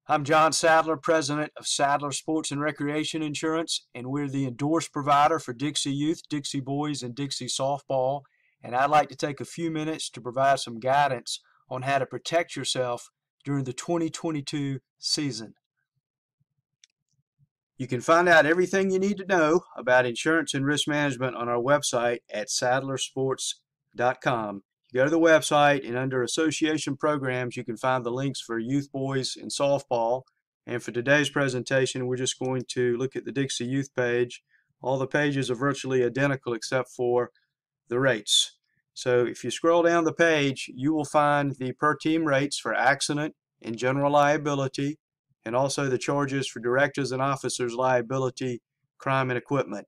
I'm John Sadler, president of Sadler Sports and Recreation Insurance, and we're the endorsed provider for Dixie Youth, Dixie Boys, and Dixie Softball. And I'd like to take a few minutes to provide some guidance on how to protect yourself during the 2022 season. You can find out everything you need to know about insurance and risk management on our website at sadlersports.com. You go to the website, and under association programs, you can find the links for youth, boys, and softball. And for today's presentation, we're just going to look at the Dixie Youth page. All the pages are virtually identical except for the rates. So if you scroll down the page, you will find the per team rates for accident and general liability, and also the charges for directors and officers liability, crime, and equipment.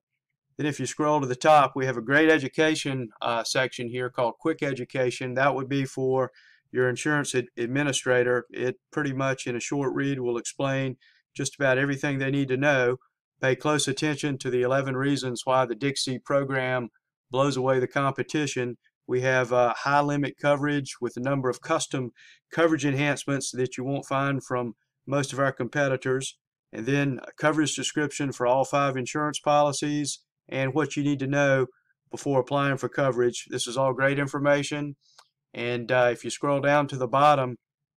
Then if you scroll to the top, we have a great education section here called Quick Education. That would be for your insurance administrator. It pretty much in a short read will explain just about everything they need to know. Pay close attention to the 11 reasons why the Dixie program blows away the competition. We have high limit coverage with a number of custom coverage enhancements that you won't find from most of our competitors. And then a coverage description for all 5 insurance policies, and what you need to know before applying for coverage. This is all great information. And if you scroll down to the bottom,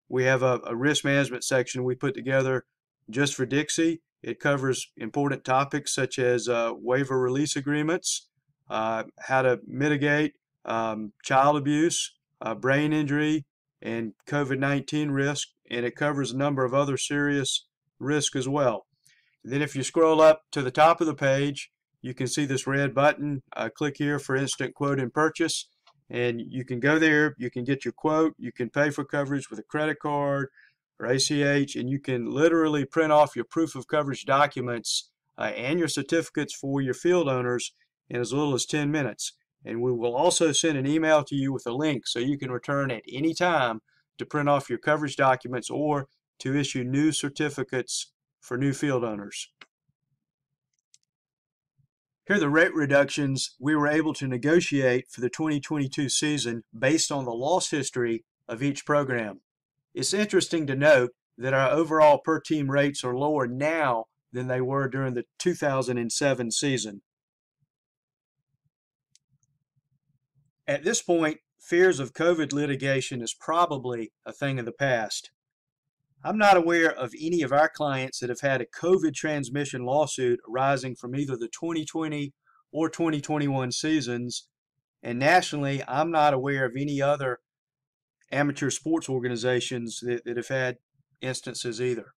we have a risk management section we put together just for Dixie. It covers important topics such as waiver release agreements, how to mitigate child abuse, brain injury, and COVID-19 risk. And it covers a number of other serious risks as well. And then if you scroll up to the top of the page, you can see this red button. Click here for instant quote and purchase, and you can go there, you can get your quote, you can pay for coverage with a credit card or ACH, and you can literally print off your proof of coverage documents and your certificates for your field owners in as little as 10 minutes. And we will also send an email to you with a link so you can return at any time to print off your coverage documents or to issue new certificates for new field owners. Here are the rate reductions we were able to negotiate for the 2022 season based on the loss history of each program. It's interesting to note that our overall per team rates are lower now than they were during the 2007 season. At this point, fears of COVID litigation is probably a thing of the past. I'm not aware of any of our clients that have had a COVID transmission lawsuit arising from either the 2020 or 2021 seasons, and nationally, I'm not aware of any other amateur sports organizations that have had instances either.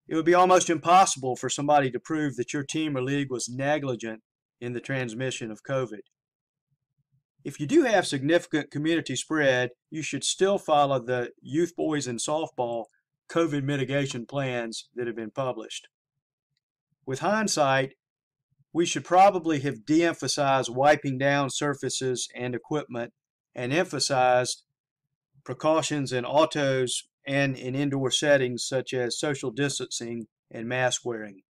It would be almost impossible for somebody to prove that your team or league was negligent in the transmission of COVID. If you do have significant community spread, you should still follow the youth, boys, and softball COVID mitigation plans that have been published. With hindsight, we should probably have de-emphasized wiping down surfaces and equipment and emphasized precautions in autos and in indoor settings such as social distancing and mask wearing.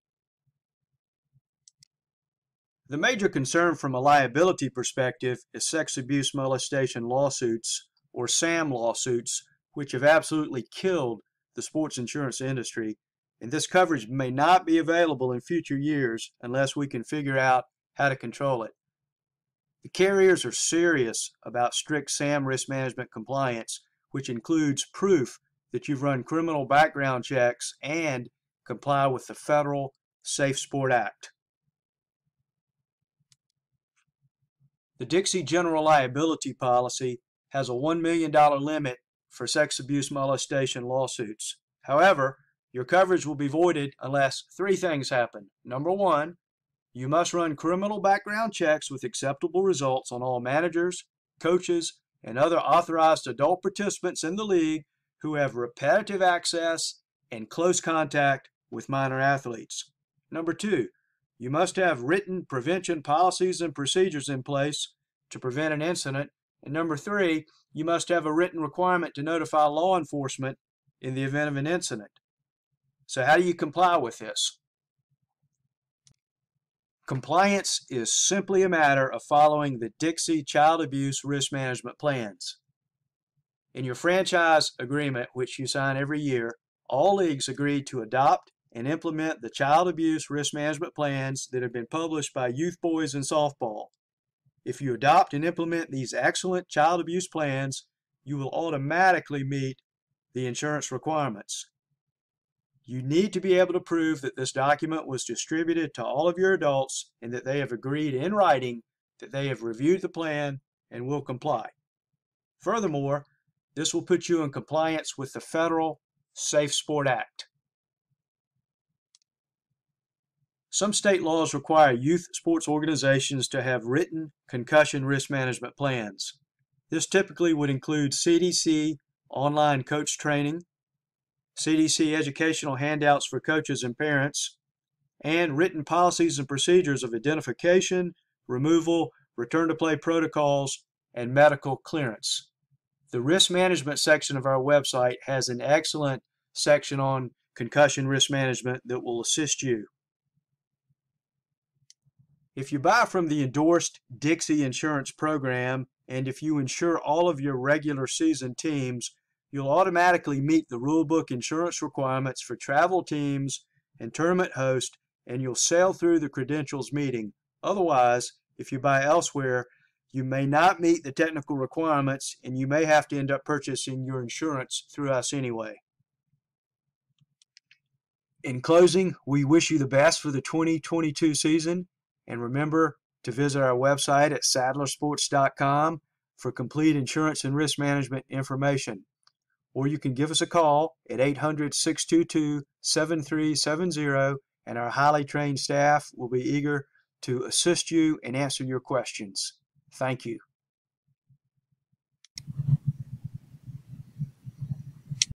The major concern from a liability perspective is sex abuse molestation lawsuits, or SAM lawsuits, which have absolutely killed the sports insurance industry, and this coverage may not be available in future years unless we can figure out how to control it. The carriers are serious about strict SAM risk management compliance, which includes proof that you've run criminal background checks and comply with the federal Safe Sport Act. The Dixie General Liability Policy has a $1 million limit for sex abuse molestation lawsuits. However, your coverage will be voided unless 3 things happen. Number 1, you must run criminal background checks with acceptable results on all managers, coaches, and other authorized adult participants in the league who have repetitive access and close contact with minor athletes. Number 2, you must have written prevention policies and procedures in place to prevent an incident. And number 3, you must have a written requirement to notify law enforcement in the event of an incident. So how do you comply with this? Compliance is simply a matter of following the Dixie Child Abuse Risk Management Plans. In your franchise agreement, which you sign every year, all leagues agreed to adopt and implement the child abuse risk management plans that have been published by Youth Boys in Softball. If you adopt and implement these excellent child abuse plans, you will automatically meet the insurance requirements. You need to be able to prove that this document was distributed to all of your adults and that they have agreed in writing that they have reviewed the plan and will comply. Furthermore, this will put you in compliance with the Federal Safe Sport Act. Some state laws require youth sports organizations to have written concussion risk management plans. This typically would include CDC online coach training, CDC educational handouts for coaches and parents, and written policies and procedures of identification, removal, return to play protocols, and medical clearance. The risk management section of our website has an excellent section on concussion risk management that will assist you. If you buy from the endorsed Dixie insurance program, and if you insure all of your regular season teams, you'll automatically meet the rulebook insurance requirements for travel teams and tournament hosts, and you'll sail through the credentials meeting. Otherwise, if you buy elsewhere, you may not meet the technical requirements, and you may have to end up purchasing your insurance through us anyway. In closing, we wish you the best for the 2022 season. And remember to visit our website at saddlersports.com for complete insurance and risk management information. Or you can give us a call at 800-622-7370, and our highly trained staff will be eager to assist you and answer your questions. Thank you.